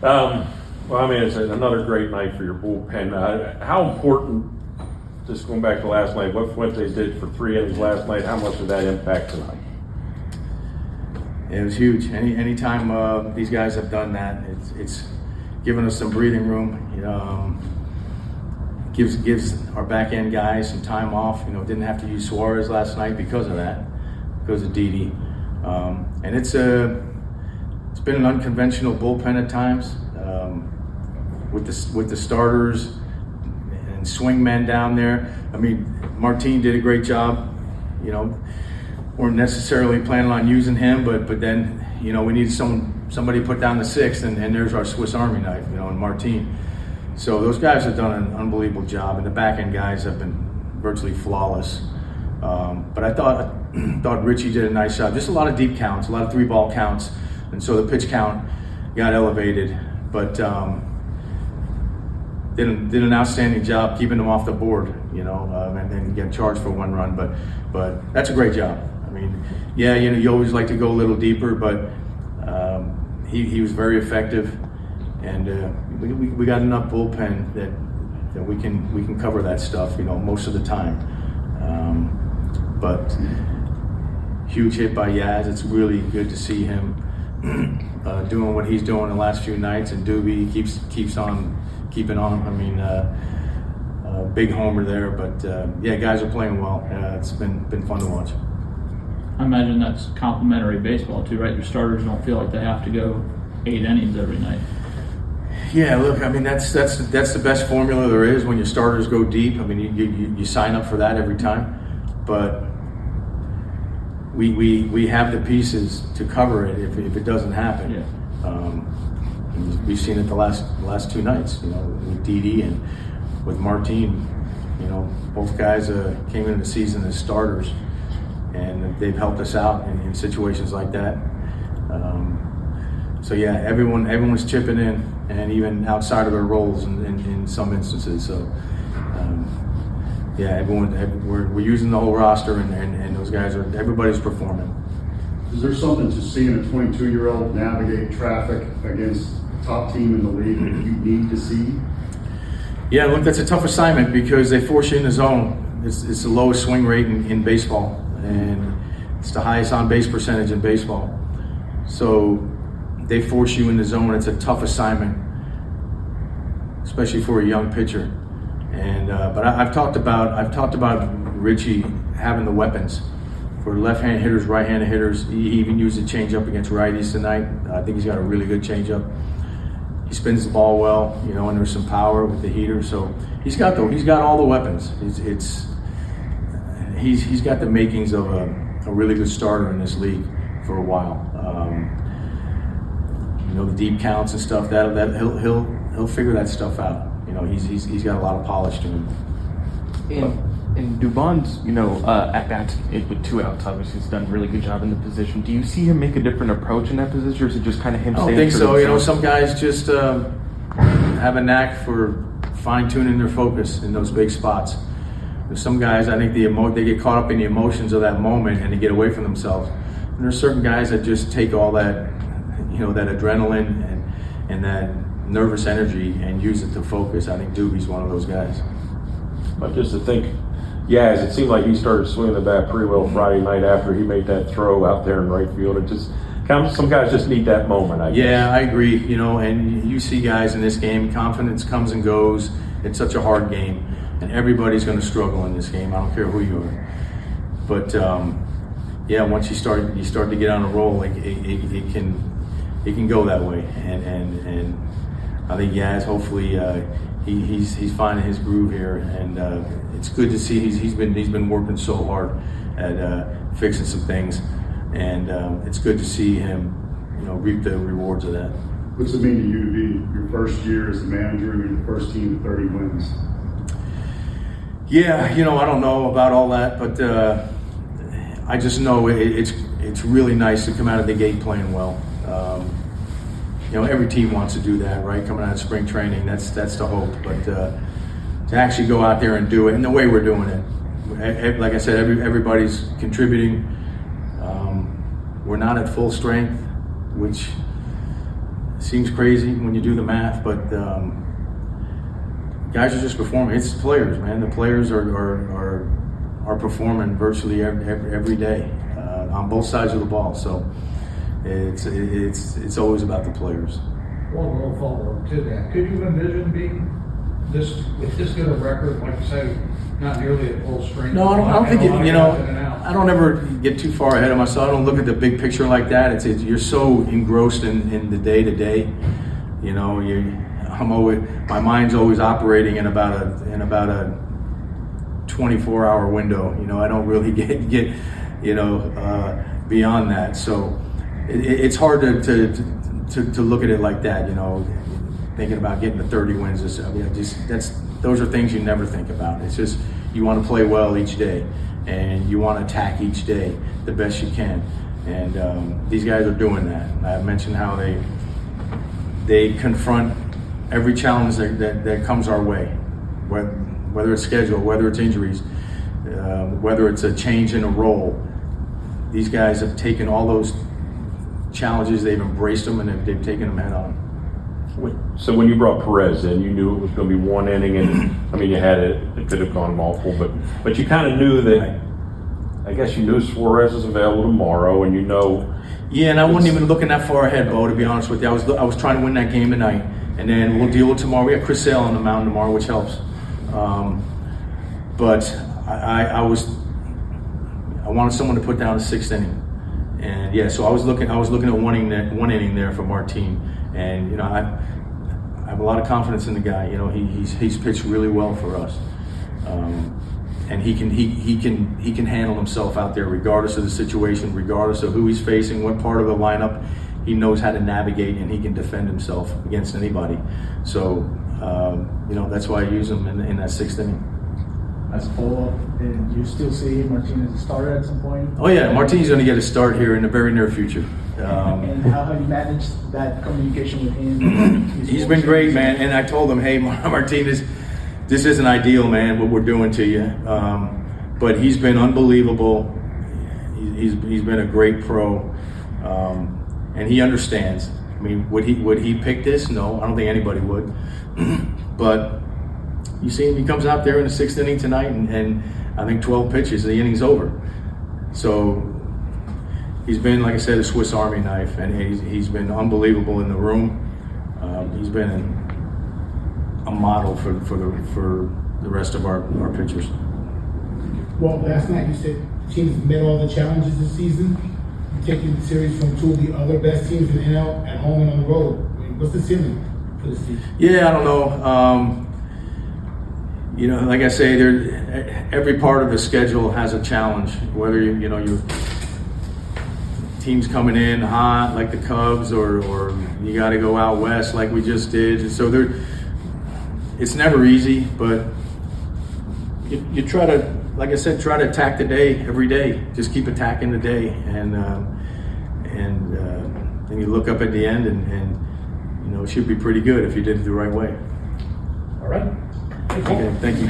Well, I mean, it's another great night for your bullpen. How important, just going back to last night, what they did for 3 innings last night, how much did that impact tonight? It was huge. Anytime these guys have done that, it's given us some breathing room. Gives our back end guys some time off. Didn't have to use Suárez last night because of that, because of Didi. And it's been an unconventional bullpen at times with the starters and swing men down there. I mean, Martin did a great job. Weren't necessarily planning on using him, but then we needed somebody to put down the sixth, and there's our Swiss Army knife, and Martin. So those guys have done an unbelievable job, and the back end guys have been virtually flawless. But I thought Richie did a nice job. Just a lot of deep counts, a lot of 3-ball counts, and so the pitch count got elevated. But did an outstanding job keeping them off the board, and then get charged for 1 run. But that's a great job. I mean, yeah, you always like to go a little deeper, but he was very effective, and we got enough bullpen that we can cover that stuff, most of the time. But huge hit by Yaz. It's really good to see him doing what he's doing the last few nights, and Doobie keeps on keeping on. I mean, big homer there, but yeah, guys are playing well. It's been fun to watch. I imagine that's complimentary baseball too, right? Your starters don't feel like they have to go 8 innings every night. Yeah, look, I mean that's the best formula there is when your starters go deep. I mean, you sign up for that every time, but we have the pieces to cover it if it doesn't happen. Yeah. We've seen it the last 2 nights, with Didi and with Martin. Both guys came into the season as starters, and they've helped us out in situations like that. So yeah, everyone's chipping in, and even outside of their roles in some instances. So yeah, we're using the whole roster, and those guys everybody's performing. Is there something to seeing a 22-year-old navigate traffic against the top team in the league that you need to see? Yeah, look, that's a tough assignment because they force you in the zone. It's the lowest swing rate in baseball, and it's the highest on-base percentage in baseball. So they force you in the zone. It's a tough assignment, especially for a young pitcher. And but I've talked about Richie having the weapons for left-handed hitters, right-handed hitters. He even used a changeup against righties tonight. I think he's got a really good changeup. He spins the ball well, and there's some power with the heater. So he's got all the weapons. He's got the makings of a really good starter in this league for a while. The deep counts and stuff, that he'll figure that stuff out. He's got a lot of polish to him. In Dubon's, at bats with 2 outs, obviously he's done a really good job in the position. Do you see him make a different approach in that position, or is it just kind of him? I don't think so. Some guys just have a knack for fine-tuning their focus in those big spots. There's some guys, I think they get caught up in the emotions of that moment and they get away from themselves. And there's certain guys that just take all that, that adrenaline and that nervous energy and use it to focus. I think Doobie's one of those guys. But just to think, it seemed like he started swinging the bat pretty well Friday night after he made that throw out there in right field. It just some guys just need that moment, I guess. Yeah, I agree. And you see guys in this game, confidence comes and goes. It's such a hard game, and everybody's going to struggle in this game. I don't care who you are. But once you start to get on a roll, it can go that way. And I think Yaz, hopefully, he's finding his groove here, and it's good to see he's been working so hard at fixing some things, and it's good to see him reap the rewards of that. What's it mean to you to be your first year as a manager and the first team to 30 wins? Yeah, I don't know about all that, but I just know it's really nice to come out of the gate playing well. Every team wants to do that, right? Coming out of spring training, that's the hope. But to actually go out there and do it, and the way we're doing it, like I said, everybody's contributing. We're not at full strength, which seems crazy when you do the math, but guys are just performing. It's players, man. The players are performing virtually every day on both sides of the ball. So it's always about the players. One little follow-up to that. Could you envision being with this good a record, like you say, not nearly at full strength? No, I don't think And a it, lot of guys in and out. I don't ever get too far ahead of myself. I don't look at the big picture like that. It's you're so engrossed in the day to day. You know, my mind's always operating in about a 24-hour window. You know, I don't really get beyond that. So it's hard to look at it like that. You know, thinking about getting to 30 wins. Those are things you never think about. It's just you want to play well each day, and you want to attack each day the best you can. And these guys are doing that. I mentioned how they confront every challenge that comes our way, whether it's schedule, whether it's injuries, whether it's a change in a role. These guys have taken all those challenges, they've embraced them, and they've taken them head on. So when you brought Perez in, you knew it was going to be one inning, and I mean, it could have gone multiple, but you kind of knew that. I guess you knew Suárez is available tomorrow, and you know. Yeah, and I wasn't even looking that far ahead, Bo. To be honest with you, I was trying to win that game tonight, and then we'll deal with tomorrow. We got Chris Sale on the mound tomorrow, which helps. But I wanted someone to put down the 6th inning, and yeah, so I was looking at one inning there for Martin, and you know I have a lot of confidence in the guy. You know, he's pitched really well for us, and he can handle himself out there regardless of the situation, regardless of who he's facing, what part of the lineup. He knows how to navigate, and he can defend himself against anybody. So you know, that's why I use him in that 6th inning. As a follow-up, and you still see Martin as a starter at some point? Oh yeah, Martin's going to get a start here in the very near future. And how have you managed that communication with him? He's been great, man. And I told him, hey, Martinez, this isn't ideal, man, what we're doing to you. But he's been unbelievable. He's been a great pro, and he understands. I mean, would he pick this? No, I don't think anybody would. But you see him, he comes out there in the 6th inning tonight, and I think 12 pitches, the inning's over. So he's been, like I said, a Swiss Army knife, and he's been unbelievable in the room. He's been a model for the rest of our pitchers. Well, last night you said the team's met all the challenges this season. You're taking the series from two of the other best teams in the NL at home and on the road. I mean, what's the ceiling for this season? Yeah, I don't know. You know, like I say, every part of the schedule has a challenge. Whether your team's coming in hot like the Cubs, or you got to go out west like we just did. So it's never easy, but you try to, like I said, try to attack the day every day. Just keep attacking the day, and then you look up at the end, and you know, it should be pretty good if you did it the right way. All right. Okay, thank you.